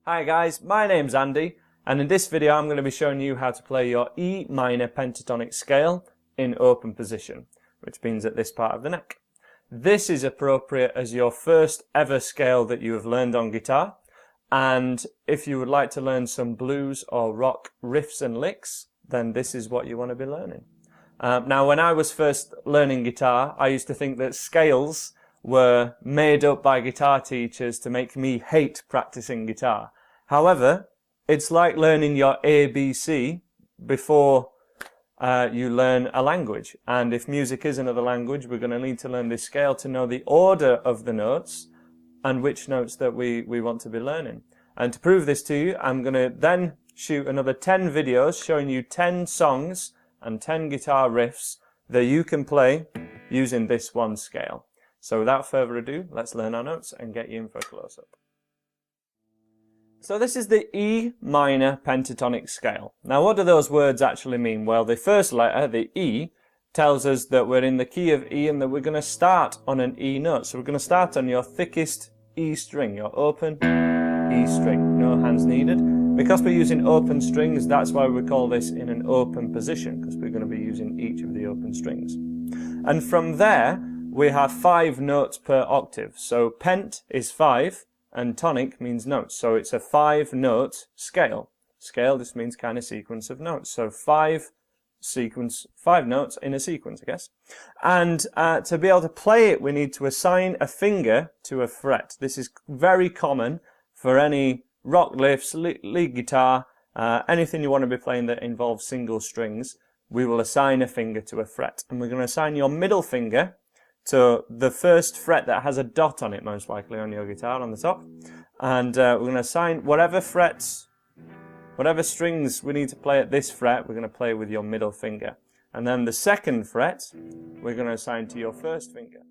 Hi guys, my name's Andy, and in this video I'm going to be showing you how to play your E minor pentatonic scale in open position, which means at this part of the neck. This is appropriate as your first ever scale that you have learned on guitar, and if you would like to learn some blues or rock riffs and licks, then this is what you want to be learning. Now when I was first learning guitar, I used to think that scales were made up by guitar teachers to make me hate practicing guitar. However, it's like learning your ABC before you learn a language. And if music is another language, we're going to need to learn this scale to know the order of the notes and which notes that we want to be learning. And to prove this to you, I'm going to then shoot another 10 videos showing you 10 songs and 10 guitar riffs that you can play using this one scale. So without further ado, let's learn our notes and get you in for a close-up. So this is the E minor pentatonic scale. Now what do those words actually mean? Well, the first letter, the E, tells us that we're in the key of E and that we're going to start on an E note. So we're going to start on your thickest E string, your open E string, no hands needed. Because we're using open strings, that's why we call this in an open position, because we're going to be using each of the open strings. And from there, we have 5 notes per octave. So pent is 5. And tonic means notes, so it's a 5-note scale. Scale just means kind of sequence of notes. So 5 notes in a sequence, I guess. And to be able to play it, we need to assign a finger to a fret. This is very common for any rock lifts, lead guitar, anything you want to be playing that involves single strings. We will assign a finger to a fret, and we're going to assign your middle finger to the first fret that has a dot on it, most likely on your guitar on the top. And we're going to assign whatever frets, whatever strings we need to play at this fret, we're going to play with your middle finger. And then the second fret, we're going to assign to your first finger.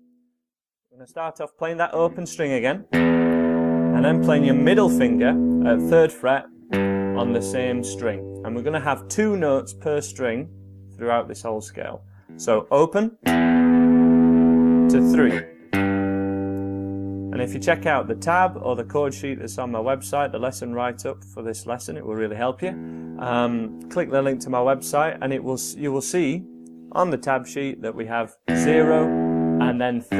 We're going to start off playing that open string again, and then playing your middle finger at 3rd fret on the same string. And we're going to have 2 notes per string throughout this whole scale. So open to 3. And if you check out the tab or the chord sheet that's on my website, the lesson write-up for this lesson, it will really help you. Click the link to my website and you will see on the tab sheet that we have 0 and then 3.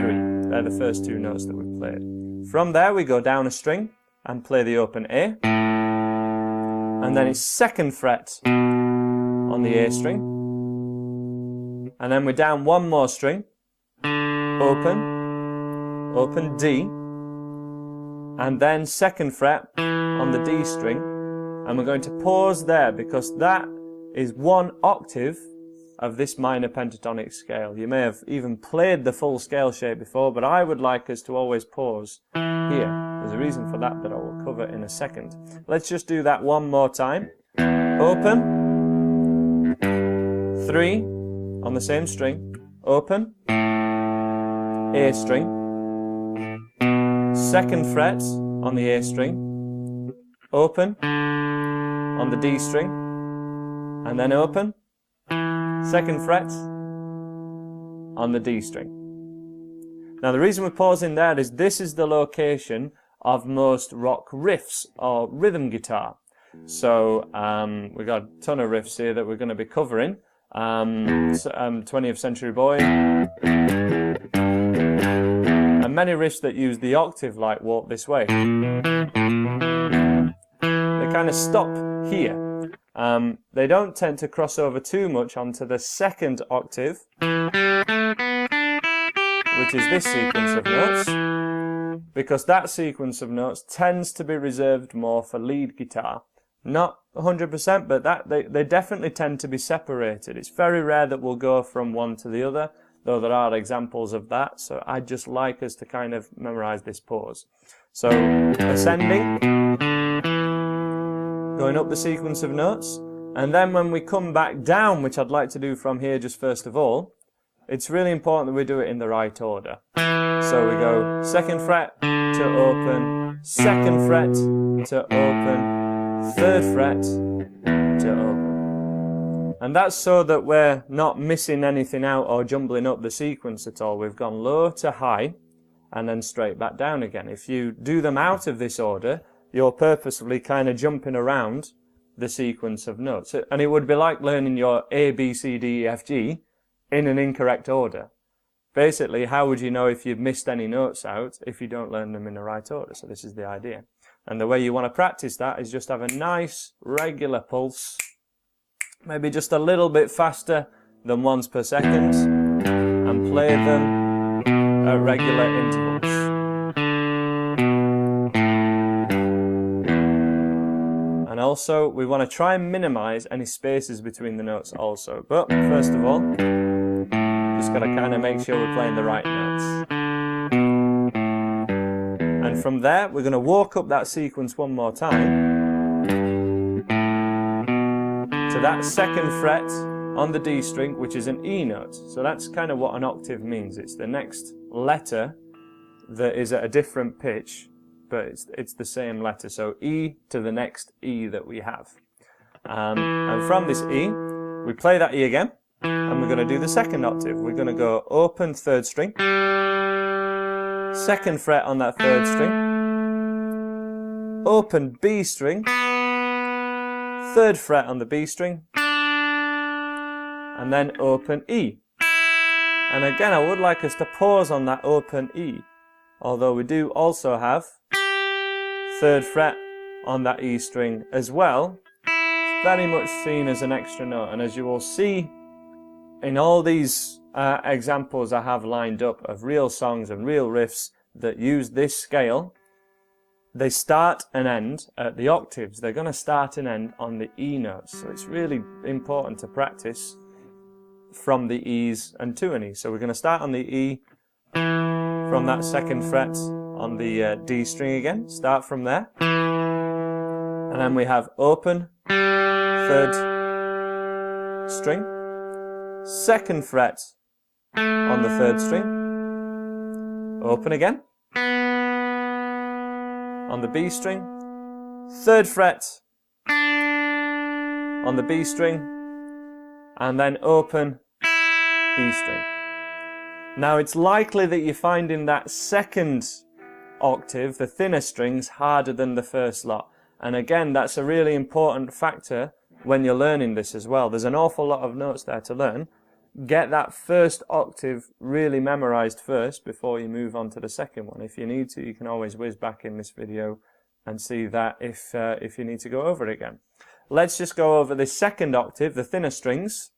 They're the first 2 notes that we've played. From there we go down a string and play the open A, and then it's 2nd fret on the A string, and then we're down 1 more string, open D, and then 2nd fret on the D string, and we're going to pause there because that is 1 octave of this minor pentatonic scale. You may have even played the full scale shape before, but I would like us to always pause here. There's a reason for that I will cover in a second. Let's just do that one more time. Open, 3 on the same string, open, A string, 2nd fret on the A string, open on the D string, and then open, 2nd fret on the D string. Now the reason we're pausing there is this is the location of most rock riffs or rhythm guitar. So we've got a ton of riffs here that we're going to be covering. 20th Century Boy, and many riffs that use the octave like Walk This Way. They kind of stop here. They don't tend to cross over too much onto the 2nd octave, which is this sequence of notes, because that sequence of notes tends to be reserved more for lead guitar. Not 100%, but they definitely tend to be separated. It's very rare that we'll go from one to the other, though there are examples of that, so I'd just like us to kind of memorize this pause. So, ascending, going up the sequence of notes, and then when we come back down, which I'd like to do from here just first of all, it's really important that we do it in the right order. So we go 2nd fret to open, 2nd fret to open, 3rd fret to open. And that's so that we're not missing anything out or jumbling up the sequence at all. We've gone low to high and then straight back down again. If you do them out of this order, you're purposefully kind of jumping around the sequence of notes. And it would be like learning your A, B, C, D, E, F, G in an incorrect order. Basically, how would you know if you've missed any notes out if you don't learn them in the right order? So this is the idea. And the way you want to practice that is just have a nice regular pulse, maybe just a little bit faster than once per second, and play them at regular intervals. And also, we want to try and minimize any spaces between the notes also. But first of all, just got to kind of make sure we're playing the right notes. And from there, we're going to walk up that sequence one more time to that second fret on the D string, which is an E note. So that's kind of what an octave means. It's the next letter that is at a different pitch, but it's the same letter. So E to the next E that we have. And from this E, we play that E again, and we're going to do the second octave. We're going to go open third string, second fret on that third string, open B string, third fret on the B string, and then open E. And again, I would like us to pause on that open E, although we do also have third fret on that E string as well. It's very much seen as an extra note, and as you will see in all these examples I have lined up of real songs and real riffs that use this scale, they start and end at the octaves. They're going to start and end on the E notes. So it's really important to practice from the E's and to an E. So we're going to start on the E from that second fret on the D string again. Start from there. And then we have open, third string, second fret on the third string, open again, on the B string, third fret on the B string, and then open E string. Now it's likely that you're finding that second octave, the thinner strings, harder than the first lot. And again, that's a really important factor when you're learning this as well. There's an awful lot of notes there to learn. Get that first octave really memorized first before you move on to the second one. If you need to, you can always whiz back in this video and see that if you need to go over it again. Let's just go over the second octave, the thinner strings,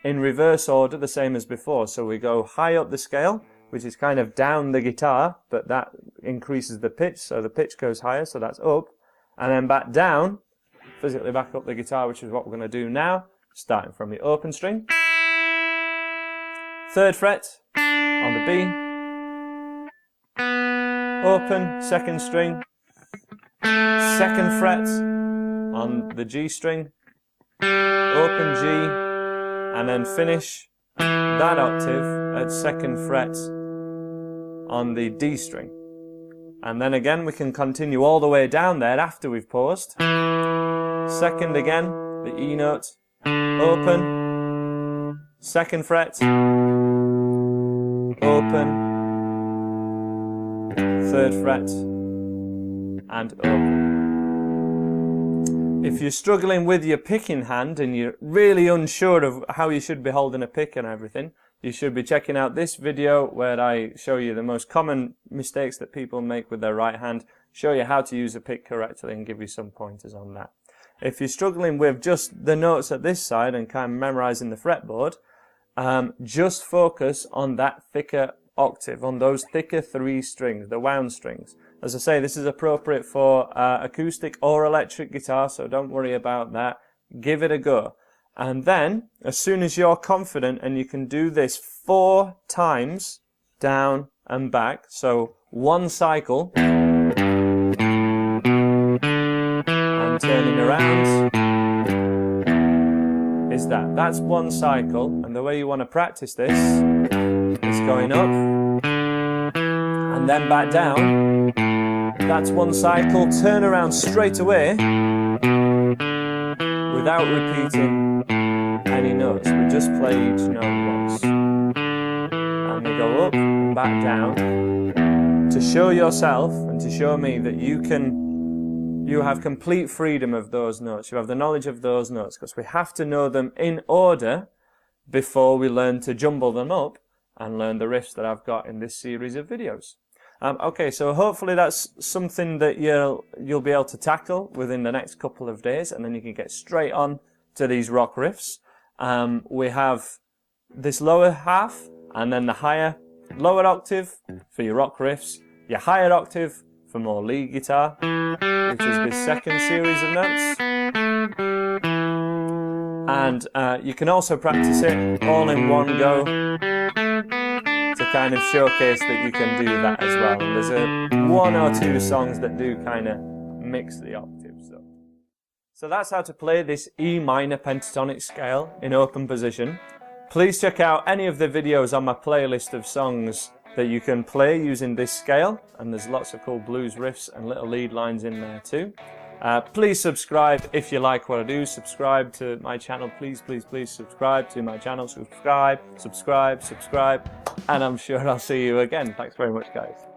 in reverse order, the same as before. So we go high up the scale, which is kind of down the guitar, but that increases the pitch, so the pitch goes higher, so that's up. And then back down, physically back up the guitar, which is what we're going to do now, starting from the open string. Third fret on the B, open second string, second fret on the G string, open G, and then finish that octave at second fret on the D string. And then again we can continue all the way down there after we've paused. Second again, the E note, open, second fret, open, third fret, and open. If you're struggling with your picking hand and you're really unsure of how you should be holding a pick and everything, you should be checking out this video where I show you the most common mistakes that people make with their right hand, show you how to use a pick correctly and give you some pointers on that. If you're struggling with just the notes at this side and kind of memorizing the fretboard, just focus on that thicker octave, on those thicker 3 strings, the wound strings. As I say, this is appropriate for acoustic or electric guitar, so don't worry about that. Give it a go. And then, as soon as you're confident and you can do this 4 times, down and back, so 1 cycle, and turning around, is that. That's 1 cycle, and the way you want to practice this is going up, and then back down. That's 1 cycle, turn around straight away without repeating any notes. We just play each note once. And we go up and back down to show yourself and to show me that you can you have complete freedom of those notes. You have the knowledge of those notes, because we have to know them in order before we learn to jumble them up and learn the riffs that I've got in this series of videos. Okay, so hopefully that's something that you'll be able to tackle within the next couple of days, and then you can get straight on to these rock riffs. We have this lower half, and then the lower octave for your rock riffs, your higher octave for more lead guitar, which is this second series of notes. And you can also practice it all in one go to kind of showcase that you can do that as well. And there's one or two songs that do kind of mix the octaves up. So that's how to play this E minor pentatonic scale in open position. Please check out any of the videos on my playlist of songs that you can play using this scale, and there's lots of cool blues riffs and little lead lines in there too. Please subscribe if you like what I do. Subscribe to my channel. Please, please, please subscribe to my channel. Subscribe, and I'm sure I'll see you again. Thanks very much, guys.